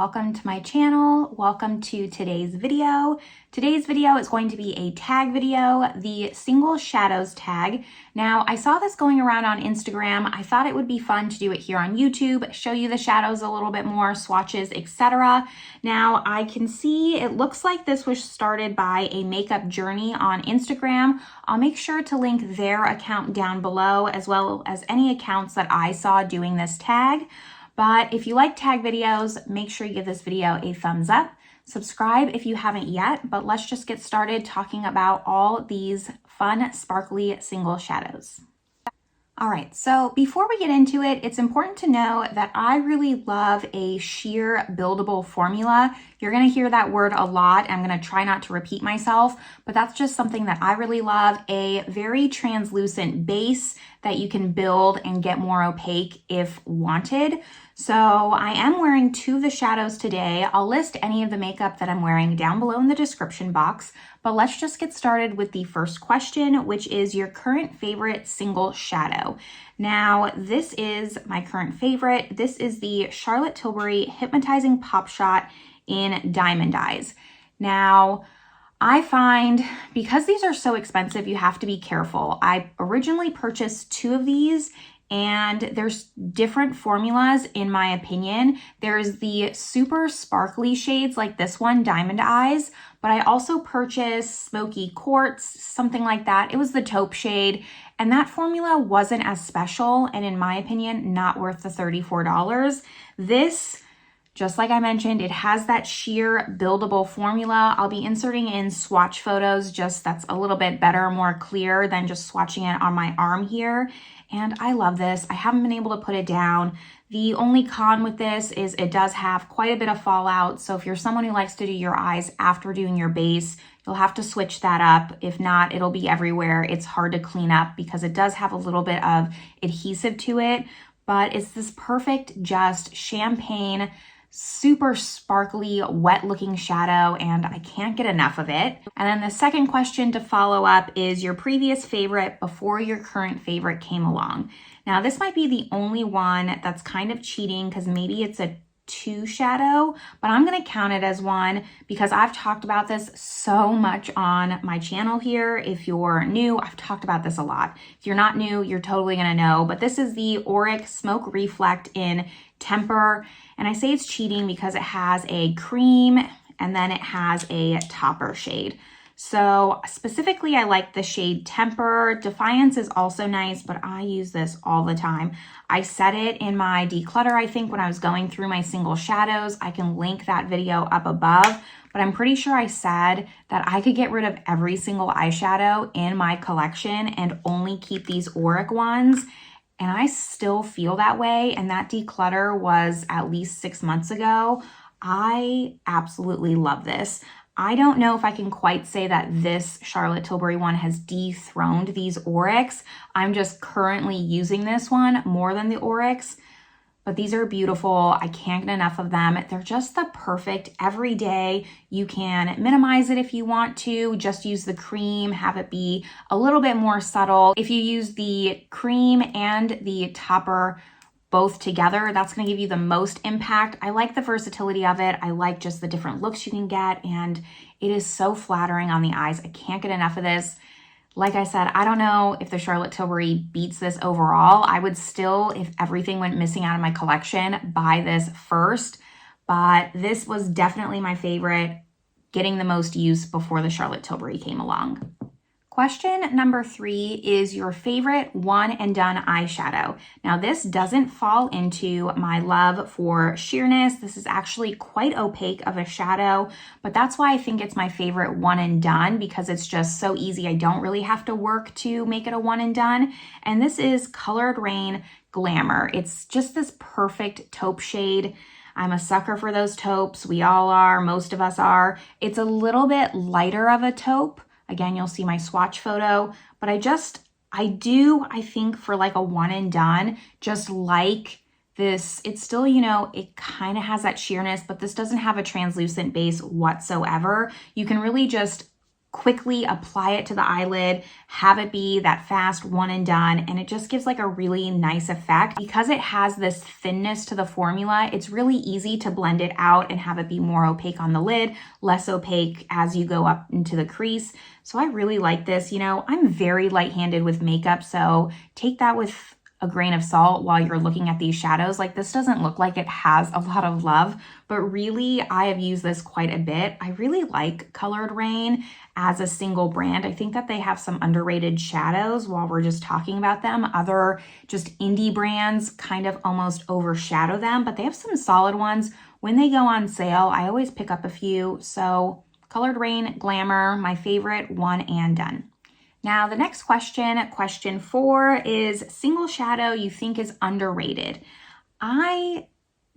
welcome to my channel. Welcome to today's video. Today's video is going to be a tag video, the single shadows tag. Now, I saw this going around on Instagram. I thought it would be fun to do it here on YouTube, show you the shadows a little bit more, swatches, etc. Now, I can see it looks like this was started by a makeup journey on Instagram. I'll make sure to link their account down below, as well as any accounts that I saw doing this tag. But if you like tag videos, make sure you give this video a thumbs up. Subscribe if you haven't yet, but let's just get started talking about all these fun, sparkly single shadows. All right, so before we get into it, it's important to know that I really love a sheer buildable formula. You're gonna hear that word a lot. I'm gonna try not to repeat myself, but that's just something that I really love. A very translucent base that you can build and get more opaque if wanted. So I am wearing two of the shadows today. I'll list any of the makeup that I'm wearing down below in the description box, but let's just get started with the first question, which is your current favorite single shadow. Now, this is my current favorite. This is the Charlotte Tilbury Hypnotizing Pop Shot in Diamond Eyes. Now, I find because these are so expensive, you have to be careful. I originally purchased two of these, and there's different formulas in my opinion. There's the super sparkly shades like this one, Diamond Eyes, but I also purchased Smoky Quartz, something like that. It was the taupe shade, and that formula wasn't as special, and in my opinion, not worth the $34. This, just like I mentioned, it has that sheer buildable formula. I'll be inserting in swatch photos, just that's a little bit better, more clear than just swatching it on my arm here. And I love this. I haven't been able to put it down. The only con with this is it does have quite a bit of fallout. So if you're someone who likes to do your eyes after doing your base, you'll have to switch that up. If not, it'll be everywhere. It's hard to clean up because it does have a little bit of adhesive to it, but it's this perfect, just champagne, super sparkly, wet looking shadow, and I can't get enough of it. And then the second question to follow up is your previous favorite before your current favorite came along. Now, this might be the only one that's kind of cheating because maybe it's a 2 shadow, but I'm going to count it as 1 because I've talked about this so much on my channel here. If you're new, I've talked about this a lot. If you're not new, you're totally going to know, but this is the Auric Smoke Reflect in Temper. And I say it's cheating because it has a cream and then it has a topper shade. So specifically, I like the shade Temper. Defiance is also nice, but I use this all the time. I said it in my declutter, I think, when I was going through my single shadows. I can link that video up above, but I'm pretty sure I said that I could get rid of every single eyeshadow in my collection and only keep these Auric ones. And I still feel that way. And that declutter was at least 6 months ago. I absolutely love this. I don't know if I can quite say that this Charlotte Tilbury one has dethroned these Aurics. I'm just currently using this one more than the Aurics, but these are beautiful. I can't get enough of them. They're just the perfect everyday. You can minimize it if you want to, just use the cream, have it be a little bit more subtle. If you use the cream and the topper both together, that's going to give you the most impact. I like the versatility of it. I like just the different looks you can get, and it is so flattering on the eyes. I can't get enough of this. Like I said, I don't know if the Charlotte Tilbury beats this overall. I would still, if everything went missing out of my collection, buy this first, but this was definitely my favorite, getting the most use before the Charlotte Tilbury came along. Question number 3 is your favorite one and done eyeshadow. Now, this doesn't fall into my love for sheerness. This is actually quite opaque of a shadow, but that's why I think it's my favorite one and done, because it's just so easy. I don't really have to work to make it a one and done. And this is Colored Rain Glamour. It's just this perfect taupe shade. I'm a sucker for those taupes. We all are. Most of us are. It's a little bit lighter of a taupe. Again, you'll see my swatch photo, but I think for like a one and done, just like this, it's still, you know, it kind of has that sheerness, but this doesn't have a translucent base whatsoever. You can really just quickly apply it to the eyelid, have it be that fast one and done, and it just gives like a really nice effect. Because it has this thinness to the formula, it's really easy to blend it out and have it be more opaque on the lid, less opaque as you go up into the crease. So I really like this. You know, I'm very light-handed with makeup, so take that with a grain of salt while you're looking at these shadows. Like, this doesn't look like it has a lot of love, but really I have used this quite a bit. I really like Colored Rain as a single brand. I think that they have some underrated shadows while we're just talking about them. Other just indie brands kind of almost overshadow them, but they have some solid ones. When they go on sale, I always pick up a few. So Colored Rain Glamour, my favorite, one and done. Now, the next question 4, is single shadow you think is underrated. I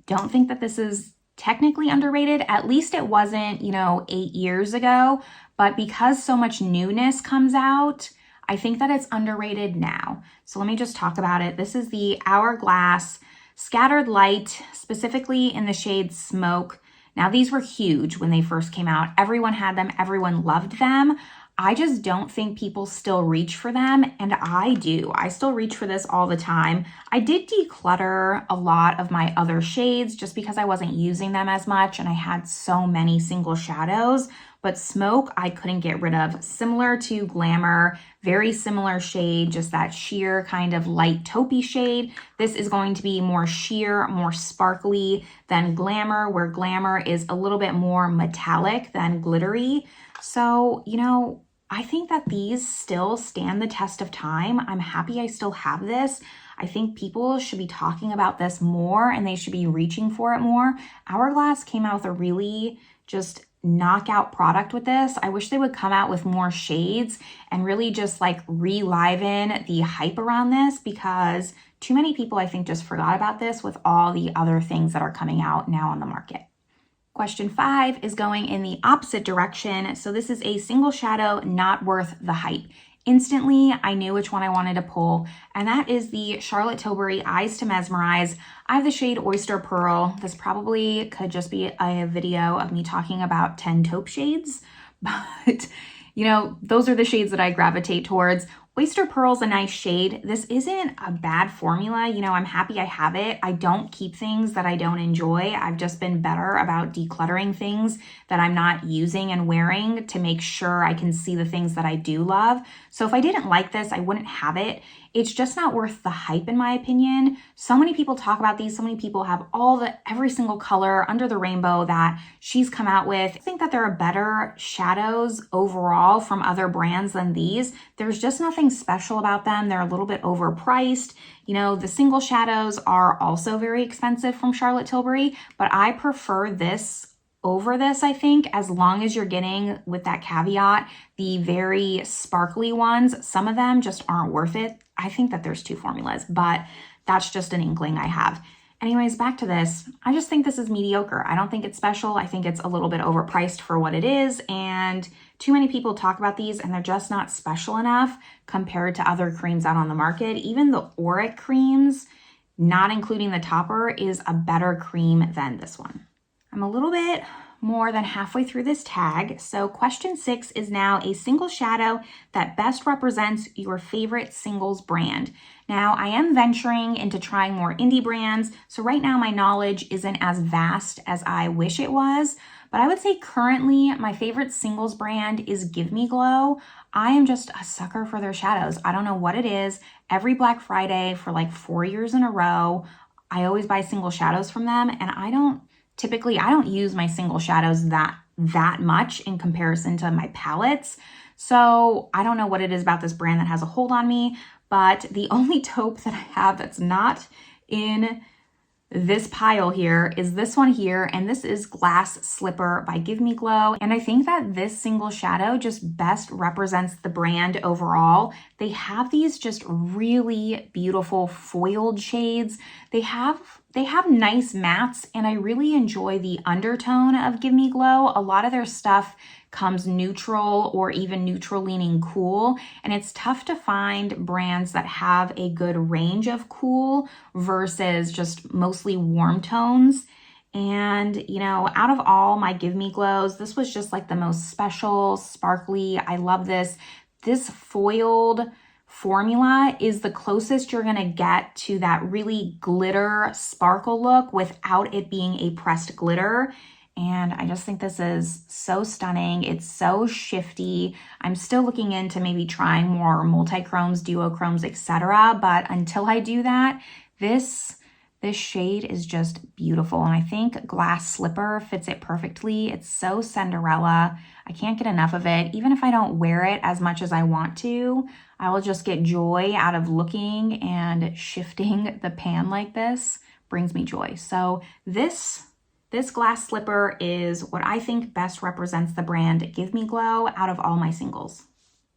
don't think that this is technically underrated. At least it wasn't, 8 years ago. But because so much newness comes out, I think that it's underrated now. So let me just talk about it. This is the Hourglass Scattered Light, specifically in the shade Smoke. Now, these were huge when they first came out. Everyone had them. Everyone loved them. I just don't think people still reach for them, and I do. I still reach for this all the time. I did declutter a lot of my other shades just because I wasn't using them as much and I had so many single shadows, but Smoke I couldn't get rid of. Similar to Glamour, very similar shade, just that sheer kind of light taupey shade. This is going to be more sheer, more sparkly than Glamour, where Glamour is a little bit more metallic than glittery. So, I think that these still stand the test of time. I'm happy I still have this. I think people should be talking about this more and they should be reaching for it more. Hourglass came out with a really just knockout product with this. I wish they would come out with more shades and really just like re-liven the hype around this, because too many people I think just forgot about this with all the other things that are coming out now on the market. Question 5 is going in the opposite direction. So this is a single shadow not worth the hype. Instantly, I knew which one I wanted to pull, and that is the Charlotte Tilbury Eyes to Mesmerize. I have the shade Oyster Pearl. This probably could just be a video of me talking about 10 taupe shades, but those are the shades that I gravitate towards. Oyster Pearl's a nice shade. This isn't a bad formula. I'm happy I have it. I don't keep things that I don't enjoy. I've just been better about decluttering things that I'm not using and wearing to make sure I can see the things that I do love. So if I didn't like this, I wouldn't have it. It's just not worth the hype, in my opinion. So many people talk about these. So many people have every single color under the rainbow that she's come out with. I think that there are better shadows overall from other brands than these. There's just nothing special about them. They're a little bit overpriced. The single shadows are also very expensive from Charlotte Tilbury, but I prefer this over this, I think, as long as you're getting, with that caveat, the very sparkly ones. Some of them just aren't worth it. I think that there's 2 formulas, but that's just an inkling I have. Anyways, back to this. I just think this is mediocre. I don't think it's special. I think it's a little bit overpriced for what it is, and too many people talk about these and they're just not special enough compared to other creams out on the market. Even the Auric creams, not including the topper, is a better cream than this one. I'm a little bit more than halfway through this tag. So question 6 is now a single shadow that best represents your favorite singles brand. Now, I am venturing into trying more indie brands, so right now my knowledge isn't as vast as I wish it was, but I would say currently my favorite singles brand is Give Me Glow. I am just a sucker for their shadows. I don't know what it is. Every Black Friday for like 4 years in a row, I always buy single shadows from them, and I don't use my single shadows that much in comparison to my palettes. So I don't know what it is about this brand that has a hold on me, but the only taupe that I have that's not in this pile here is this one here, and this is Glass Slipper by Give Me Glow. And I think that this single shadow just best represents the brand overall. They have these just really beautiful foiled shades. They have nice mattes, and I really enjoy the undertone of Give Me Glow. A lot of their stuff comes neutral or even neutral leaning cool, and it's tough to find brands that have a good range of cool versus just mostly warm tones. And, you know, out of all my Give Me Glows, this was just like the most special, sparkly. I love this. This foiled formula is the closest you're gonna get to that really glitter sparkle look without it being a pressed glitter. And I just think this is so stunning. It's so shifty. I'm still looking into maybe trying more multi-chromes, duochromes, etc. But until I do that, this shade is just beautiful. And I think Glass Slipper fits it perfectly. It's so Cinderella. I can't get enough of it. Even if I don't wear it as much as I want to, I will just get joy out of looking and shifting the pan like this. Brings me joy. So this Glass Slipper is what I think best represents the brand Give Me Glow out of all my singles.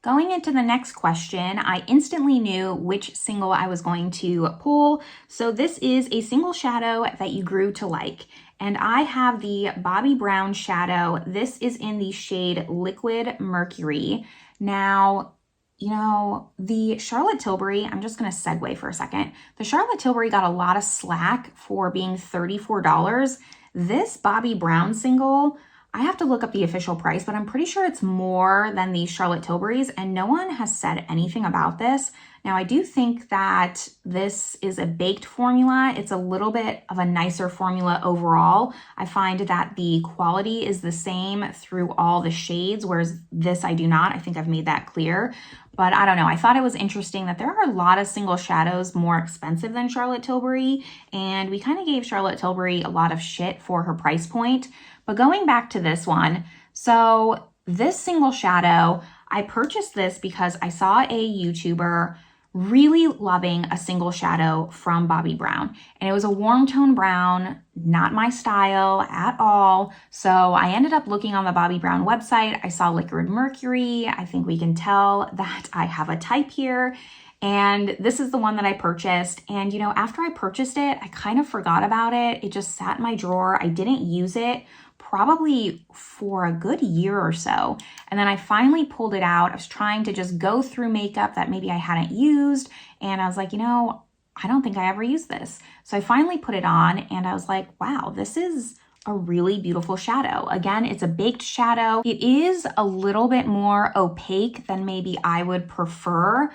Going into the next question, I instantly knew which single I was going to pull. So this is a single shadow that you grew to like. And I have the Bobbi Brown shadow. This is in the shade Liquid Mercury. Now, you know, the Charlotte Tilbury, I'm just going to segue for a second. The Charlotte Tilbury got a lot of slack for being $34. This Bobbi Brown single, I have to look up the official price, but I'm pretty sure it's more than the Charlotte Tilbury's, and no one has said anything about this. Now, I do think that this is a baked formula. It's a little bit of a nicer formula overall. I find that the quality is the same through all the shades, whereas this I do not. I think I've made that clear. But I don't know. I thought it was interesting that there are a lot of single shadows more expensive than Charlotte Tilbury, and we kind of gave Charlotte Tilbury a lot of shit for her price point. But going back to this one, so this single shadow, I purchased this because I saw a YouTuber really loving a single shadow from Bobbi Brown. And it was a warm tone brown, not my style at all. So I ended up looking on the Bobbi Brown website. I saw Liquid Mercury. I think we can tell that I have a type here. And this is the one that I purchased. And, you know, after I purchased it, I kind of forgot about it. It just sat in my drawer. I didn't use it probably for a good year or so. And then I finally pulled it out. I was trying to just go through makeup that maybe I hadn't used. And I was like, you know, I don't think I ever used this. So I finally put it on and I was like, wow, this is a really beautiful shadow. Again, it's a baked shadow. It is a little bit more opaque than maybe I would prefer,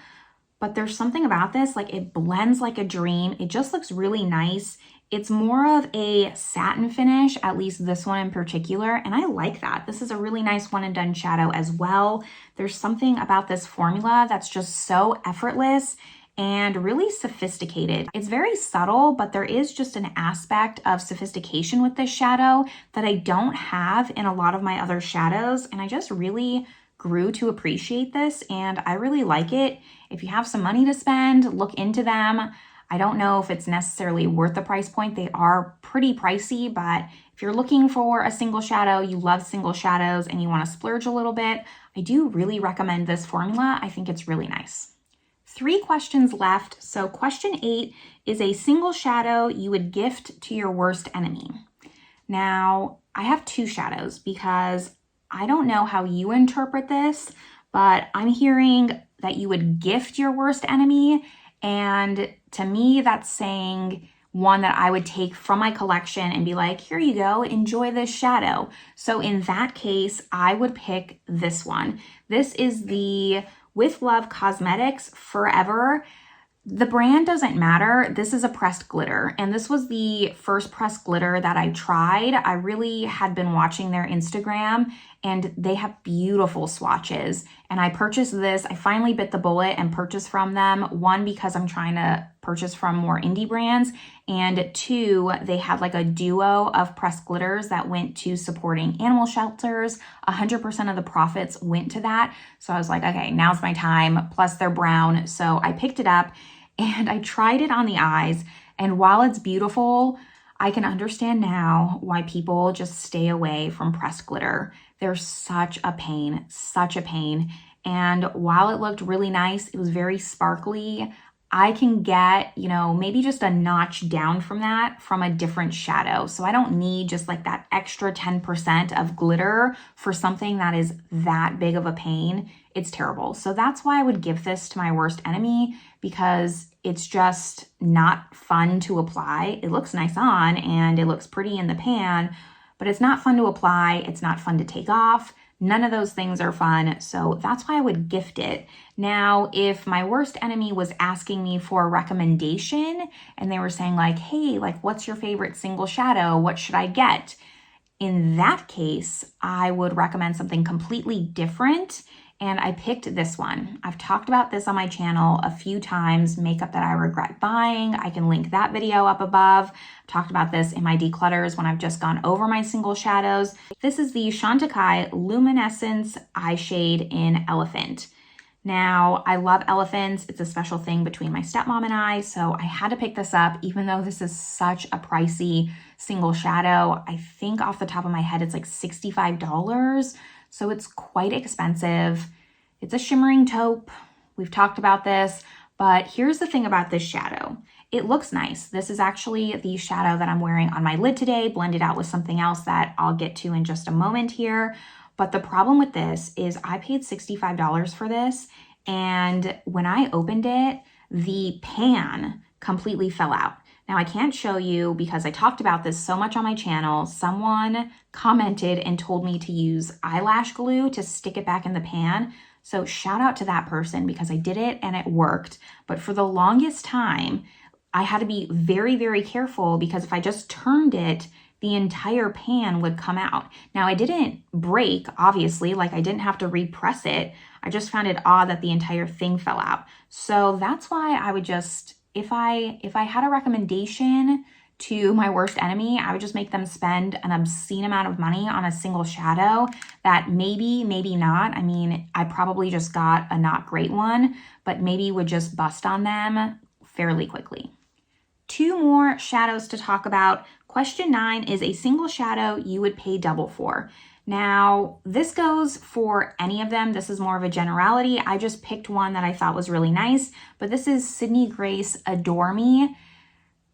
but there's something about this, like it blends like a dream. It just looks really nice. It's more of a satin finish, at least this one in particular, and I like that. This is a really nice one and done shadow as well. There's something about this formula that's just so effortless and really sophisticated. It's very subtle, but there is just an aspect of sophistication with this shadow that I don't have in a lot of my other shadows, and I just really grew to appreciate this, and I really like it. If you have some money to spend, look into them. I don't know if it's necessarily worth the price point. They are pretty pricey, but if you're looking for a single shadow, you love single shadows, and you want to splurge a little bit, I do really recommend this formula. I think it's really nice. 3 questions left. So question 8 is a single shadow you would gift to your worst enemy. Now, I have 2 shadows because I don't know how you interpret this, but I'm hearing that you would gift your worst enemy. And to me, that's saying one that I would take from my collection and be like, here you go, enjoy this shadow. So in that case, I would pick this one. This is the With Love Cosmetics Forever. The brand doesn't matter. This is a pressed glitter, and this was the first pressed glitter that I tried. I really had been watching their Instagram, and they have beautiful swatches, and I purchased this. I finally bit the bullet and purchased from them. 1, because I'm trying to purchase from more indie brands, and 2, they had like a duo of pressed glitters that went to supporting animal shelters. 100% of the profits went to that. So I was like, okay, now's my time. Plus they're brown. So I picked it up and I tried it on the eyes. And while it's beautiful, I can understand now why people just stay away from pressed glitter. They're such a pain, such a pain. And while it looked really nice, it was very sparkly. I can get, you know, maybe just a notch down from that from a different shadow. So I don't need just like that extra 10% of glitter for something that is that big of a pain. It's terrible. So that's why I would give this to my worst enemy, because it's just not fun to apply. It looks nice on and it looks pretty in the pan, but it's not fun to apply. It's not fun to take off. None of those things are fun, so that's why I would gift it. Now, if my worst enemy was asking me for a recommendation and they were saying like, hey, like, what's your favorite single shadow? What should I get? In that case, I would recommend something completely different, and I picked this one. I've talked about this on my channel a few times, makeup that I regret buying. I can link that video up above. I've talked about this in my declutters when I've just gone over my single shadows. This is the Chantecaille Luminescence Eye Shade in Elephant. Now, I love elephants. It's a special thing between my stepmom and I, so I had to pick this up, even though this is such a pricey single shadow. I think off the top of my head, it's like $65. So it's quite expensive. It's a shimmering taupe. We've talked about this, but here's the thing about this shadow. It looks nice. This is actually the shadow that I'm wearing on my lid today, blended out with something else that I'll get to in just a moment here. But the problem with this is I paid $65 for this, and when I opened it, the pan completely fell out. Now, I can't show you because I talked about this so much on my channel. Someone commented and told me to use eyelash glue to stick it back in the pan. So shout out to that person, because I did it and it worked. But for the longest time, I had to be very, very careful, because if I just turned it, the entire pan would come out. Now, I didn't break, obviously, like I didn't have to repress it. I just found it odd that the entire thing fell out. So that's why I would just, if I had a recommendation to my worst enemy, I would just make them spend an obscene amount of money on a single shadow that maybe not. I mean, I probably just got a not great one, but maybe would just bust on them fairly quickly. Two more shadows to talk about. Question 9 is a single shadow you would pay double for. Now, this goes for any of them. This is more of a generality. I just picked one that I thought was really nice, but this is Sydney Grace Adore Me.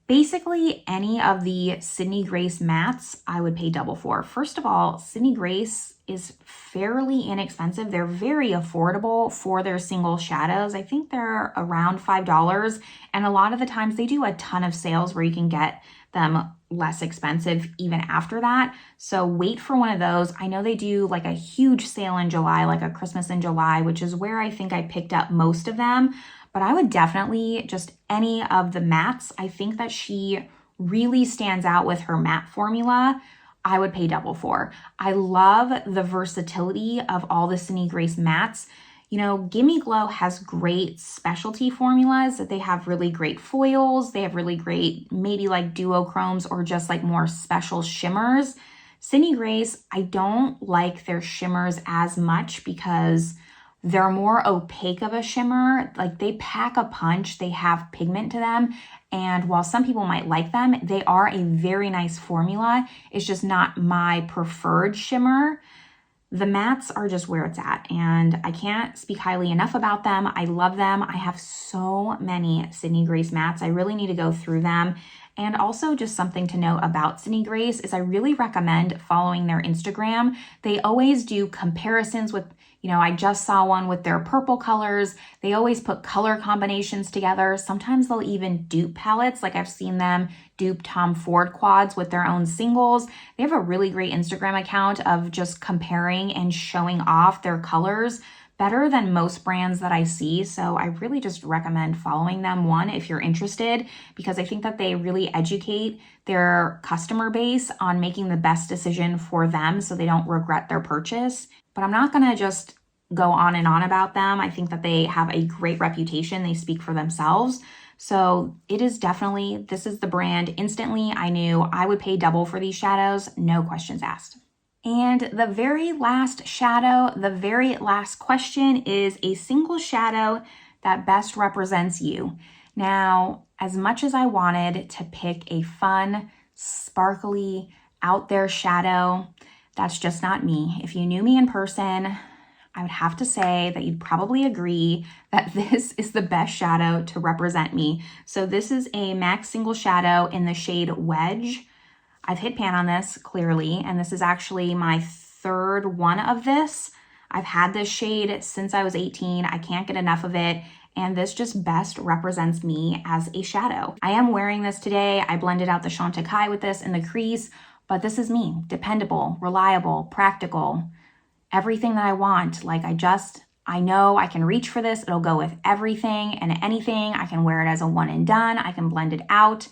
Basically, any of the Sydney Grace mattes I would pay double for. First of all, Sydney Grace is fairly inexpensive. They're very affordable for their single shadows. I think they're around $5, and a lot of the times they do a ton of sales where you can get them less expensive even after that. So wait for one of those. I know they do like a huge sale in July, like a Christmas in July, which is where I think I picked up most of them. But I would definitely just any of the mattes. I think that she really stands out with her matte formula. I would pay double for. I love the versatility of all the Sydney Grace mattes. You know, Gimme Glow has great specialty formulas that they have really great foils. They have really great, maybe like duochromes or just like more special shimmers. Sydney Grace, I don't like their shimmers as much because they're more opaque of a shimmer. Like they pack a punch, they have pigment to them. And while some people might like them, they are a very nice formula. It's just not my preferred shimmer. The mattes are just where it's at, and I can't speak highly enough about them. I love them. I have so many Sydney Grace mattes. I really need to go through them. And also just something to note about Sydney Grace is I really recommend following their Instagram. They always do comparisons with, you know, I just saw one with their purple colors. They always put color combinations together. Sometimes they'll even dupe palettes. Like I've seen them dupe Tom Ford quads with their own singles. They have a really great Instagram account of just comparing and showing off their colors better than most brands that I see. So I really just recommend following them, one, if you're interested, because I think that they really educate their customer base on making the best decision for them so they don't regret their purchase. But I'm not gonna just go on and on about them. I think that they have a great reputation. They speak for themselves. So it is definitely, this is the brand. Instantly, I knew I would pay double for these shadows, no questions asked. And the very last shadow, the very last question is a single shadow that best represents you. Now, as much as I wanted to pick a fun, sparkly, out there shadow, that's just not me. If you knew me in person, I would have to say that you'd probably agree that this is the best shadow to represent me. So this is a MAC Single Shadow in the shade Wedge. I've hit pan on this clearly, and this is actually my third one of this. I've had this shade since I was 18. I can't get enough of it, and this just best represents me as a shadow. I am wearing this today. I blended out the Chantecaille with this in the crease, but this is me. Dependable, reliable, practical, everything that I want. Like I know I can reach for this. It'll go with everything and anything. I can wear it as a one and done. I can blend it out.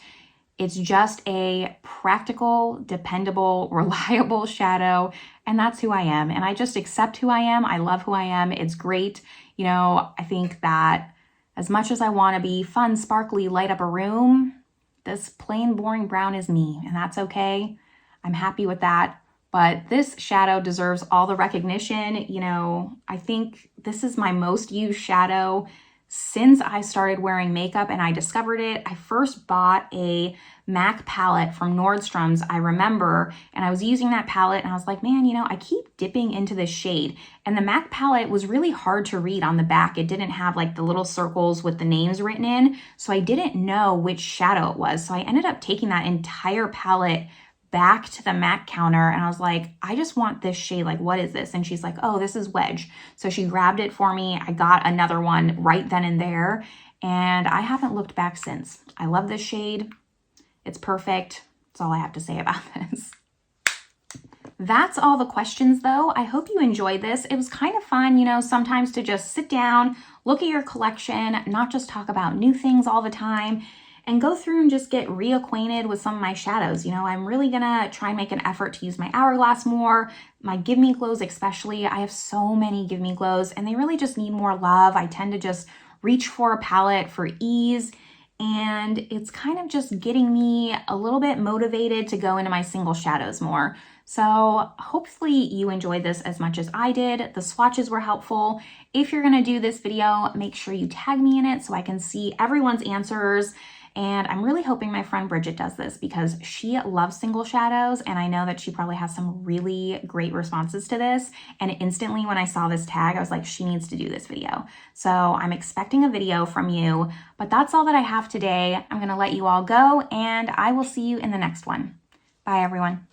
It's just a practical, dependable, reliable shadow, and that's who I am. And I just accept who I am. I love who I am. It's great. You know, I think that as much as I want to be fun, sparkly, light up a room, this plain, boring brown is me, and that's okay. I'm happy with that. But this shadow deserves all the recognition. You know, I think this is my most used shadow since I started wearing makeup and I discovered it. I first bought a MAC palette from Nordstrom's, I remember, and I was using that palette and I was like, man, you know, I keep dipping into this shade. And the MAC palette was really hard to read on the back. It didn't have like the little circles with the names written in, so I didn't know which shadow it was. So I ended up taking that entire palette back to the MAC counter and I was like, I just want this shade. Like, what is this? And she's like, oh, this is Wedge. So she grabbed it for me. I got another one right then and there, and I haven't looked back since. I love this shade. It's perfect. That's all I have to say about this. That's all the questions though. I hope you enjoyed this. It was kind of fun, you know, sometimes to just sit down, look at your collection, not just talk about new things all the time, and go through and just get reacquainted with some of my shadows. You know, I'm really gonna try and make an effort to use my Hourglass more, my Give Me Glows especially. I have so many Give Me Glows and they really just need more love. I tend to just reach for a palette for ease, and it's kind of just getting me a little bit motivated to go into my single shadows more. So hopefully you enjoyed this as much as I did. The swatches were helpful. If you're gonna do this video, make sure you tag me in it so I can see everyone's answers. And I'm really hoping my friend Bridget does this because she loves single shadows, and I know that she probably has some really great responses to this. And instantly when I saw this tag, I was like, she needs to do this video. So I'm expecting a video from you, but that's all that I have today. I'm gonna let you all go, and I will see you in the next one. Bye everyone.